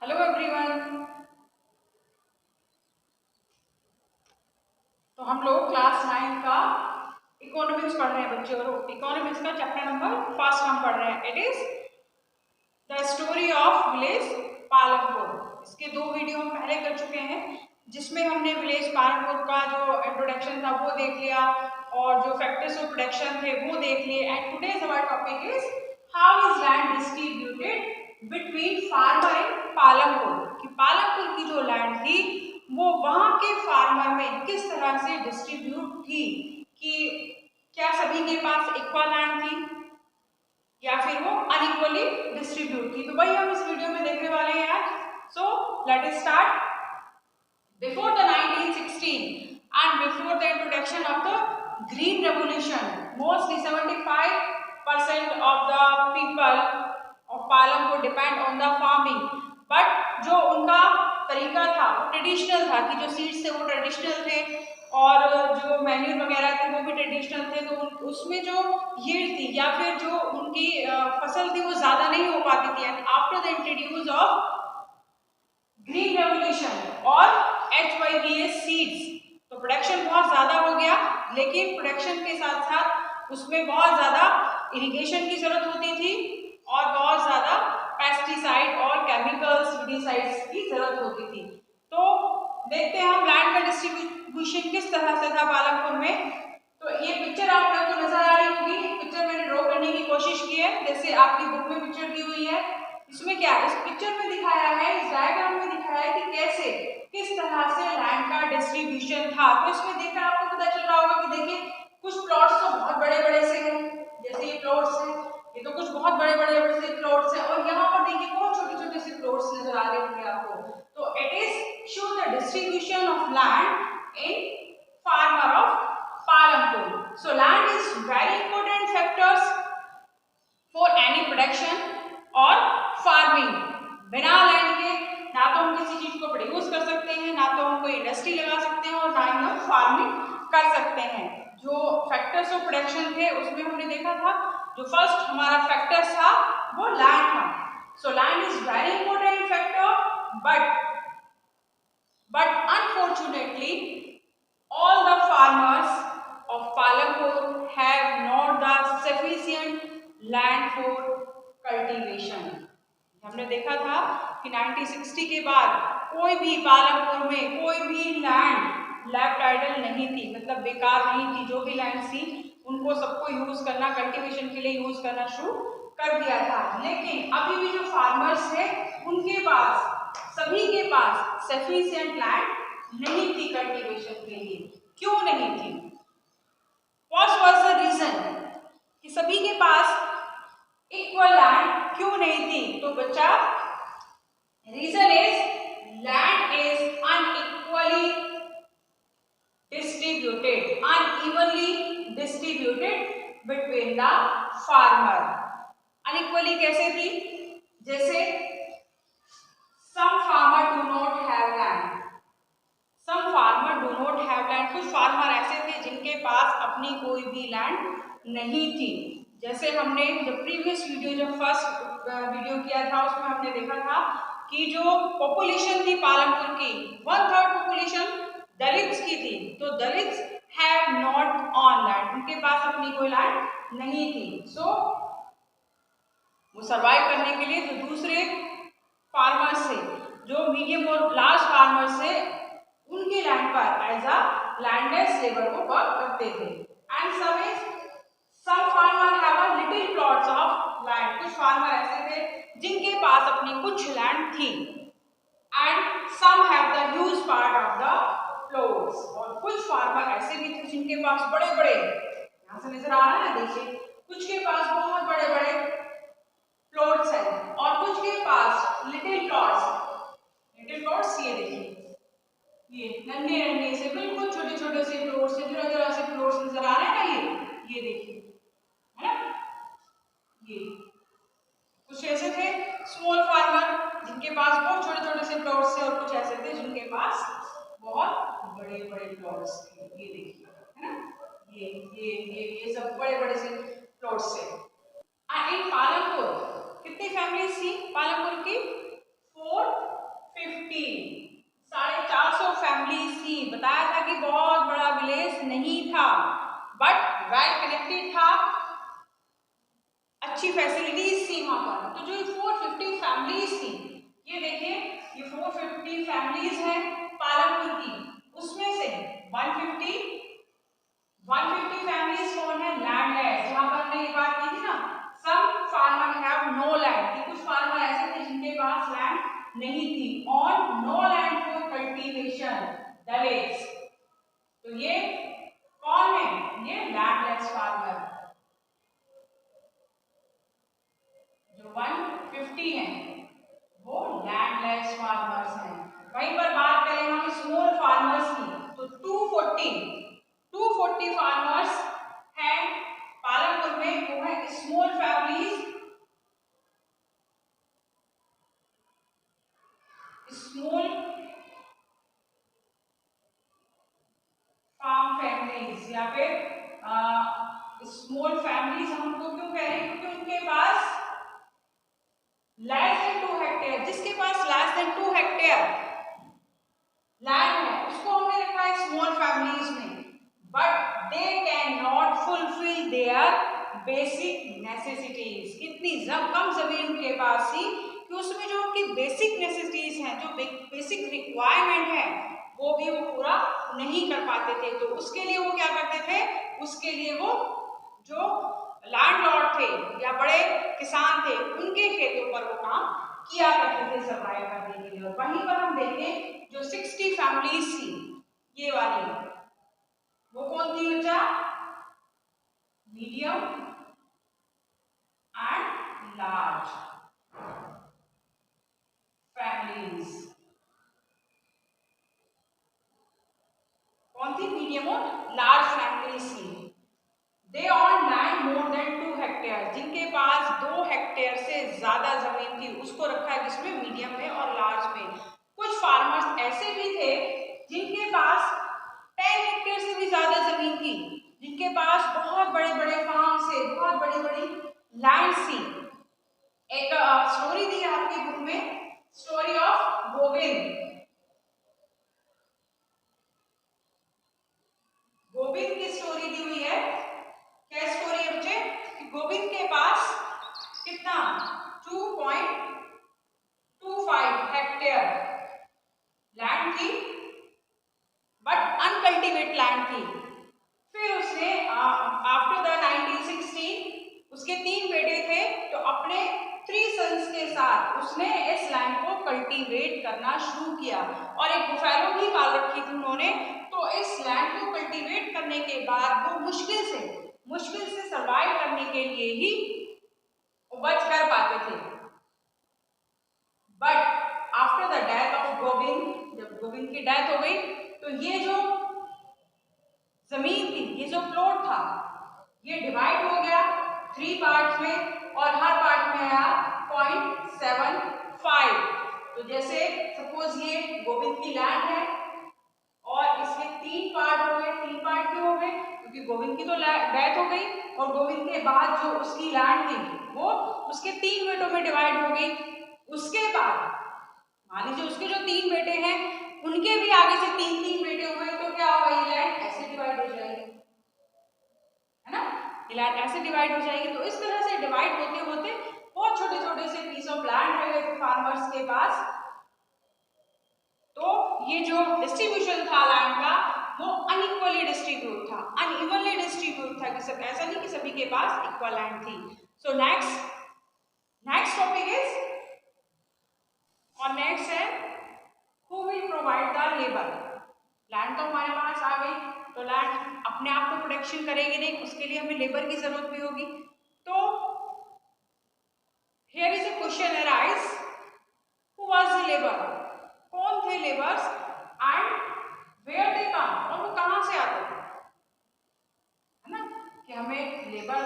Hello everyone. तो हम लोग क्लास 9 का इकोनॉमिक्स पढ़ रहे हैं बच्चों। और इकोनॉमिक्स का चैप्टर नंबर फर्स्ट हम पढ़ रहे हैं। It is the story of village Palampur. इसके दो वीडियो हम पहले कर चुके हैं, जिसमें हमने विलेज पालमपुर का जो इंट्रोडक्शन था वो देख लिया और जो फैक्टर्स ऑफ प्रोडक्शन थे वो देख लिए। And today's our topic is how is land distributed between farmer in Palampur. कि पालमपुर की जो लैंड थी वो वहां के फार्मर में किस तरह से डिस्ट्रीब्यूट थी। कि क्या सभी के पास इक्वल लैंड थी या फिर वो अनइक्वली डिस्ट्रीब्यूट थी। तो वही हम इस वीडियो में देखने वाले हैं आज। So let us start. Before the 1916 and before the introduction of the Green Revolution, mostly 75% of the people of Palampur depend on the farming. But जो उनका तरीका था वो ट्रेडिशनल था, कि जो सीड्स थे वो ट्रेडिशनल थे और जो मैन्यूर वगैरह थे वो भी ट्रेडिशनल थे। तो उसमें जो यील्ड थी या फिर जो उनकी फसल थी वो ज्यादा नहीं हो पाती थी। And after the introduce of green revolution और HYBS सीड्स, तो प्रोडक्शन बहुत ज्यादा हो गया। लेकिन प्रोडक्शन के साथ साथ उसमें बहुत ज्यादा इरिगेशन की जरूरत होती थी और बहुत ज्यादा पेस्टिसाइड और केमिकल्स विडिसाइड्स की जरूरत होती थी। तो देखते हैं हम लैंड का डिस्ट्रीब्यूशन किस तरह से था पालमपुर में। तो ये पिक्चर आप लोगों को नजर आ रही होगी। पिक्चर मैंने ड्रॉ करने की कोशिश की है, जैसे आपकी बुक में पिक्चर दी हुई है। इसमें क्या इस पिक्चर में दिखाया है, इस डायग्राम में दिखाया है कि कैसे किस तरह से लैंड का डिस्ट्रीब्यूशन था। तो इसमें देखकर आपको पता चल रहा होगा कि देखिए कुछ प्लॉट्स तो बहुत बड़े बड़े से हैं, जैसे ये प्लॉट्स हैं, ये तो कुछ बहुत बड़े बड़े से प्लॉट्स हैं। और यहाँ पर देखिए बहुत छोटे छोटे से प्लॉट्स नजर आ रहे होंगे आपको। तो it is show the distribution of land in farmer of Palampur. So land is very important factors for any production और फार्मिंग। बिना लैंड के ना तो हम किसी चीज को प्रोड्यूस कर सकते हैं, ना तो हम कोई इंडस्ट्री लगा सकते हैं और ना ही हम फार्मिंग कर सकते हैं। जो फैक्टर्स ऑफ प्रोडक्शन थे उसमें हमने देखा था जो फर्स्ट हमारा फैक्टर था वो लैंड था। So land is very important factor, but unfortunately all the farmers of Palampur have not the sufficient land for cultivation। हमने देखा था कि 1960 के बाद कोई भी पालमपुर में कोई भी लैंड लेफ्ट आइडल नहीं थी, मतलब बेकार नहीं थी। जो भी लैंड थी उनको सबको यूज करना, कल्टीवेशन के लिए यूज करना शुरू कर दिया था। लेकिन अभी भी जो फार्मर्स हैं उनके पास, सभी के पास सफिशिएंट लैंड नहीं थी कल्टीवेशन के लिए। क्यों नहीं थी? व्हाट वाज द रीजन कि सभी के पास इक्वल लैंड क्यों नहीं थी? तो बच्चा reason is land is unequally distributed, unevenly distributed between the farmer. Unequally कैसे थी? जैसे some farmer do not have land, some farmer do not have land। कुछ फार्मर ऐसे थे जिनके पास अपनी कोई भी लैंड नहीं थी। जैसे हमने जब प्रीवियस वीडियो, जब फर्स्ट वीडियो किया था उसमें हमने देखा था कि जो पॉपुलेशन थी पालमपुर की 1/3 पॉपुलेशन दलित्स की थी। तो Dalits have not on land, उनके पास अपनी कोई लैंड नहीं थी। सो वो सर्वाइव करने के लिए जो दूसरे फार्मर्स से, जो मीडियम और लार्ज फार्मर्स से, उनके लैंड पर एज अ लैंडलेस लेबर को वर्क करते थे। And some farmer have a little plots of land. कुछ फार्मर ऐसे थे जिनके पास अपनी कुछ लैंड थी। And some have the huge part of the plots. और कुछ फार्मर ऐसे भी थे जिनके पास बड़े बड़े, यहाँ से नजर आ रहा है देखिए, कुछ के पास बहुत बड़े बड़े प्लॉट्स हैं और कुछ के पास लिटिल प्लॉट्स। लिटिल प्लॉट्स ये देखिए, ये नन्हे नन्हे से बिल्कुल छोटे छोटे से प्लॉट्स से, जरा जरा से प्लॉट्स नजर आ रहे हैं ना, ये देखिए, है ना। ये कुछ ऐसे थे स्मॉल फार्मर जिनके पास बहुत छोटे छोटे से प्लॉट्स थे और कुछ ऐसे थे जिनके पास बहुत बड़े बड़े प्लॉट्स थे। ये देखिए, है ना, ये सब बड़े बड़े से प्लॉट्स थे। इन पालमपुर कितनी फैमिलीज थी पालमपुर की? 4 अच्छी फैसिलिटीज थी वहां पर। तो जो 450 फैमिलीज थी, ये देखिए ये 450 फैमिलीज हैं पालमपुर की, उसमें से 150 फैमिलीज कौन है, लैंडलेस। जहां पर हमने ये बात की थी ना, सम फार्मर हैव नो लैंड, कि कुछ फार्मर ऐसे थे जिनके पास लैंड नहीं थी, on no land for cultivation, Dalits. तो ये कौन है, ये लैंडलेस फार्मर। जो 150 हैं वो लैंडलेस फार्मर्स हैं। वहीं पर बात करें हम स्मॉल फार्मर्स की, तो 240 फार्मर्स हैं पालमपुर में, वो है small families, small farm families, या फिर स्मॉल फैमिलीज हम उनको क्यों कह रहे हैं, क्योंकि उनके पास लेस देन 2 हेक्टेयर, जिसके पास लेस देन 2 हेक्टेयर लैंड है उसको हमने रखा है स्मॉल फैमिलीज में, but they can not fulfil there basic necessities. कितनी कम जमीन उनके पास थी कि उसमें जो उनकी बेसिक नेसेसिटीज हैं, जो बेसिक रिक्वायरमेंट है, वो भी वो पूरा नहीं कर पाते थे। तो उसके लिए वो क्या करते थे, उसके लिए वो जो लैंडलॉर्ड थे या बड़े किसान थे, उनके खेतों पर वो काम किया करते थे सर्वाइव करने के लिए। और वहीं पर हम देखें जो 60 फैमिलीज थी, ये वाली, वो कौन थी बच्चा, मीडियम एंड लार्ज फैमिलीज। कौन थी, मीडियम और लार्ज फैमिलीज थी। They own land more than 2 hectare, जिनके पास 2 हेक्टेयर से ज्यादा जमीन थी, उसको रखा है किसमें, मीडियम में और लार्ज में। कुछ फार्मर्स ऐसे भी थे जिनके पास 10 हेक्टेयर से भी ज्यादा जमीन थी, जिनके पास बहुत बड़े बड़े फार्म से बहुत बड़ी बड़ी लैंड थी। एक स्टोरी दी है आपकी बुक में, स्टोरी ऑफ गोविंद। गोविंद की स्टोरी दी हुई है। क्या स्टोरी है बच्चे, कि गोविंद के पास कितना 2.25 हेक्टेयर लैंड थी, बट अनकल्टिवेट लैंड थी। फिर उसने आफ्टर द 1916 उसके 3 बेटे थे, तो अपने 3 सन्स के साथ उसने इस लैंड को कल्टीवेट करना शुरू किया, और एक बुफैलो भी पाल रखी थी उन्होंने। तो इस लैंड को कल्टीवेट करने के बाद वो मुश्किल से सर्वाइव करने के लिए ही उपज कर पाते थे। But after the death of Govind, जब गोविंद की डेथ हो गई, तो ये जो जमीन थी, ये जो प्लॉट था, ये डिवाइड हो गया 3 पार्ट्स में, और हर पार्ट में आया 0.75। तो जैसे सपोज ये गोविंद की लैंड है और इसके 3 पार्ट हो गए। 3 पार्ट क्यों हो गए, क्योंकि गोविंद की तो डेथ हो गई, और गोविंद के बाद जो उसकी लैंड थी वो उसके 3 बेटों में डिवाइड हो गई। उसके बाद मान लीजिए उसके जो 3 बेटे हैं, उनके भी आगे से 3 बेटे हुए, तो क्या होगा, ये लैंड ऐसे डिवाइड हो जाएगी, है ना, ये लैंड ऐसे डिवाइड हो जाएगी। तो इस तरह से डिवाइड होते होते बहुत छोटे छोटे से पीस ऑफ लैंड रह गए थे फार्मर्स के पास। तो ये जो डिस्ट्रीब्यूशन था लैंड का, वो अनइक्वली डिस्ट्रीब्यूट था, अनइवनली डिस्ट्रीब्यूट था, कि सब ऐसा नहीं कि सभी के पास इक्वल लैंड थी। सो नेक्स्ट टॉपिक इज, और नेक्स्ट है who will provide the labour. Land तो हमारे पास आ गई, तो लैंड अपने आप को प्रोटेक्शन करेगी नहीं, उसके लिए हमें लेबर की जरूरत भी होगी। तो here is a question arise, who was the labour, कौन थे लेबर्स, एंड वेयर दे कम, और वो कहां से आते थे, है ना, कि हमें लेबर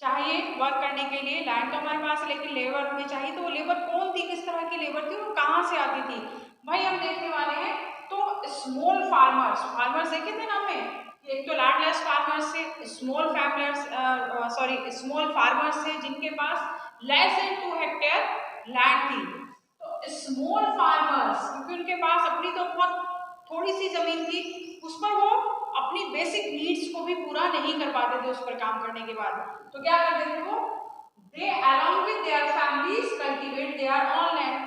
चाहिए वर्क करने के लिए, लैंड तो हमारे पास है लेकिन लेबर हमें चाहिए, तो वो लेबर कौन थी, किस तरह की लेबर थी, वो कहां से आती थी, भाई हम देखने वाले हैं। तो स्मॉल फार्मर्स देखे थे ना हमें, एक तो लैंडलेस फार्मर्स थे, स्मॉल फार्मर्स थे जिनके पास लेस देन 2 हेक्टेयर लैंड थी। तो स्मॉल फार्मर्स, क्योंकि उनके पास अपनी तो बहुत थोड़ी सी जमीन थी, उस पर वो अपनी बेसिक नीड्स को भी पूरा नहीं कर पाते थे उस पर काम करने के बाद, तो क्या करते थे वो They along with their families cultivate their own land,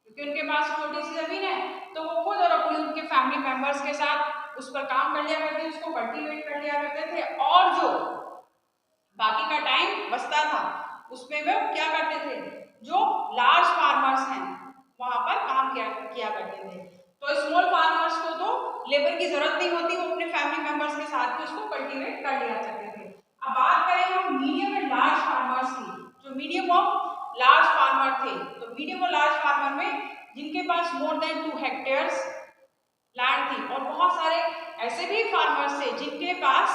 क्योंकि उनके पास छोटी सी जमीन है तो वो खुद और अपने उनके फैमिली मेंबर्स के साथ उस पर काम कर लिया करते थे, उसको कल्टीवेट कर लिया करते थे, और जो बाकी का टाइम बचता था उसमें वे क्या करते थे, जो लार्ज फार्मर्स हैं वहां पर काम किया करते थे। तो स्मॉल फार्मर्स को तो लेबर की जरूरत नहीं होती, वो अपने फैमिली मेंबर्स के साथ भी उसको कल्टीवेट कर लिया करते थे। अब बात करें हम मीडियम एंड लार्ज फार्मर्स की, जो मीडियम और लार्ज फार्मर थे, तो मीडियम और लार्ज फार्मर में जिनके पास मोर देन 2 हेक्टेयर्स लैंड थी, और बहुत सारे ऐसे भी फार्मर्स थे जिनके पास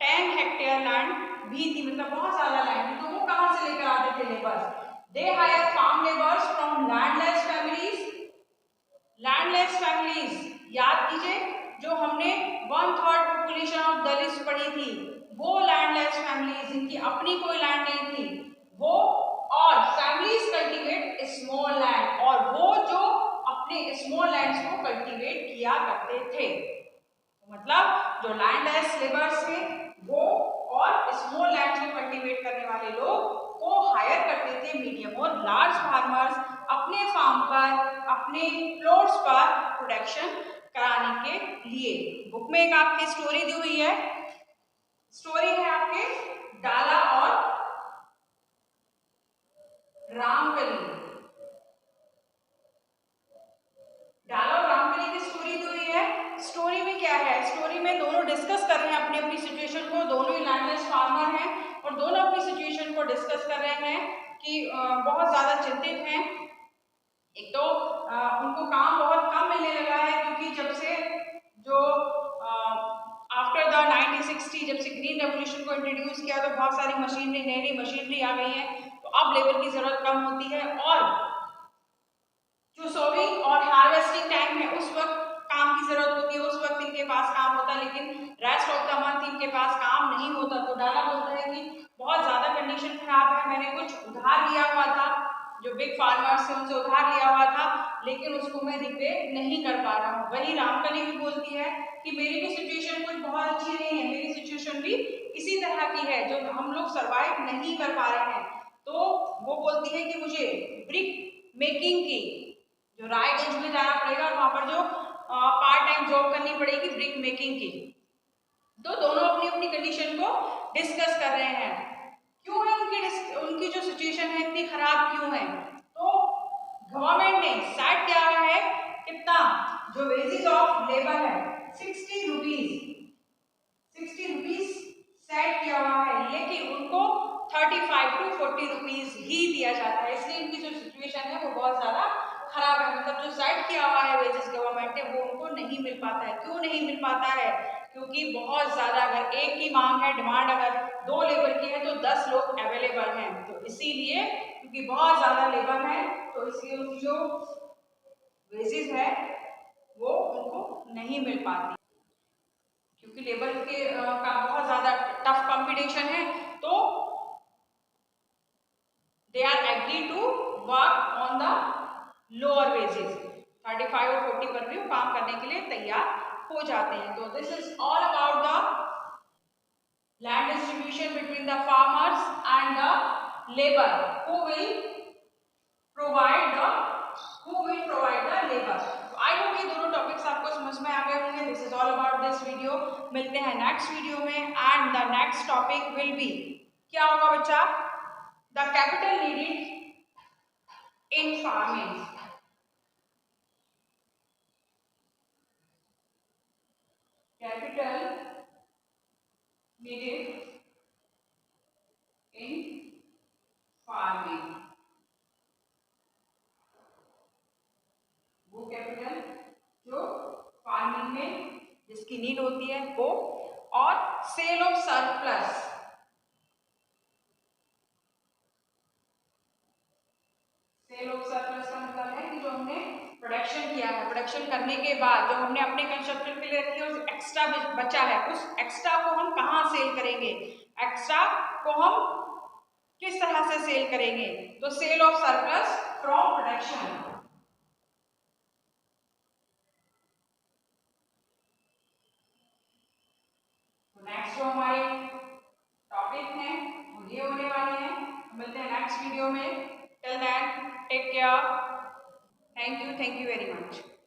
10 हेक्टेयर लैंड भी थी, मतलब बहुत ज्यादा लैंड थी। तो वो कहां से लेकर आते थे labours? They hire farm labours from landless families. Landless families याद कीजिए, जो हमने 1/3 पॉपुलेशन ऑफ दलित पढ़ी थी, वो लैंडलेस फैमिलीज जिनकी अपनी कोई लैंड नहीं थी वो, और फैमिलीज कल्टीवेट स्मॉल लैंड, और वो जो अपने स्मॉल लैंड्स को कल्टीवेट किया करते थे। मतलब जो लैंडलेस लेबर्स थे वो और स्मॉल लैंड को कल्टीवेट करने वाले लोग को हायर करते थे मीडियम और लार्ज फार्मर्स अपने फार्म पर, अपने प्लॉट्स पर प्रोडक्शन कराने के लिए। बुक में एक आपकी स्टोरी दी हुई है, स्टोरी है आपके डाला और रामकली। डाला और रामकली की स्टोरी दी हुई है। स्टोरी में क्या है, स्टोरी में दोनों डिस्कस कर रहे हैं अपनी अपनी सिचुएशन को, दोनों ही लैंडलेस फार्मर हैं और दोनों अपनी सिचुएशन को डिस्कस कर रहे हैं कि बहुत ज्यादा चिंतित हैं। एक तो उनको काम बहुत कम मिलने लगा है, क्योंकि जब से जो आफ्टर द 1960 जब से ग्रीन रेवोल्यूशन को इंट्रोड्यूस किया तो बहुत सारी मशीनरी, नई नई मशीनरी आ गई है, तो अब लेबर की जरूरत कम होती है, और जो सोविंग और हार्वेस्टिंग टाइम है उस वक्त काम की जरूरत होती है, उस वक्त इनके पास काम होता है, लेकिन रेस्ट ऑफ द मंथ इनके पास काम नहीं होता। तो डाला बोलता है कि बहुत ज्यादा कंडीशन खराब है, मैंने कुछ उधार लिया हुआ था, जो बिग फार्मर्स से उनसे उधार लिया हुआ था, लेकिन उसको मैं रिपे नहीं कर पा रहा हूँ। वही रामकली भी बोलती है कि मेरी भी सिचुएशन कोई बहुत अच्छी नहीं है, मेरी सिचुएशन भी इसी तरह की है, जो हम लोग सर्वाइव नहीं कर पा रहे हैं। तो वो बोलती है कि मुझे ब्रिक मेकिंग की, जो रायगंज में जाना पड़ेगा और वहां पर जो पार्ट टाइम जॉब करनी पड़ेगी ब्रिक मेकिंग की। तो दोनों अपनी अपनी कंडीशन को डिस्कस कर रहे हैं, क्यों है उनकी जो सिचुएशन है इतनी खराब क्यों है। तो गवर्नमेंट ने सेट किया है कितना, जो वेजेस ऑफ लेबर है 60 रुपीज, 60 रुपीज सेट किया हुआ है, लेकिन उनको 35 to 40 रुपीज ही दिया जाता है, इसलिए इनकी जो सिचुएशन है वो बहुत ज्यादा खराब है। मतलब जो सेट किया हुआ है वेजेस गवर्नमेंट ने वो उनको नहीं मिल पाता है। क्यों नहीं मिल पाता है? क्योंकि बहुत ज्यादा, अगर एक की मांग है, डिमांड अगर 2 लेबर की है तो 10 लोग अवेलेबल हैं, तो इसीलिए क्योंकि बहुत ज्यादा लेबर है तो इसलिए उनकी जो वेजेस है वो उनको नहीं मिल पाती, क्योंकि लेबर के का बहुत ज्यादा टफ कंपटीशन है। तो they are agree to work on the lower wages, 35 और 40 पर भी वो काम करने के लिए तैयार हो जाते हैं। तो this is all about the land distribution between the farmers and the labor who will provide the labor। तो आई होप ये दोनों टॉपिक्स आपको समझ में आ गए होंगे। This is all about this video. मिलते हैं नेक्स्ट वीडियो में, and the next topic will be, क्या होगा बच्चा, the capital needed in farming। Capital needed in farming। वो कैपिटल जो फार्मिंग में जिसकी नीड होती है वो, और sale of surplus, sale of surplus का मतलब है कि जो हमने प्रोडक्शन किया है, प्रोडक्शन करने के बाद जो हमने अपने कंजप्शन के लिए रखी है, उस एक्स्ट्रा बचा है, उस एक्स्ट्रा को हम कहाँ सेल करेंगे, एक्स्ट्रा को हम किस तरह से सेल करेंगे, तो sale of surplus from production. Next जो हमारे टॉपिक हैं वो ये होने वाले हैं शुक्रिया, थैंक यू वेरी मच।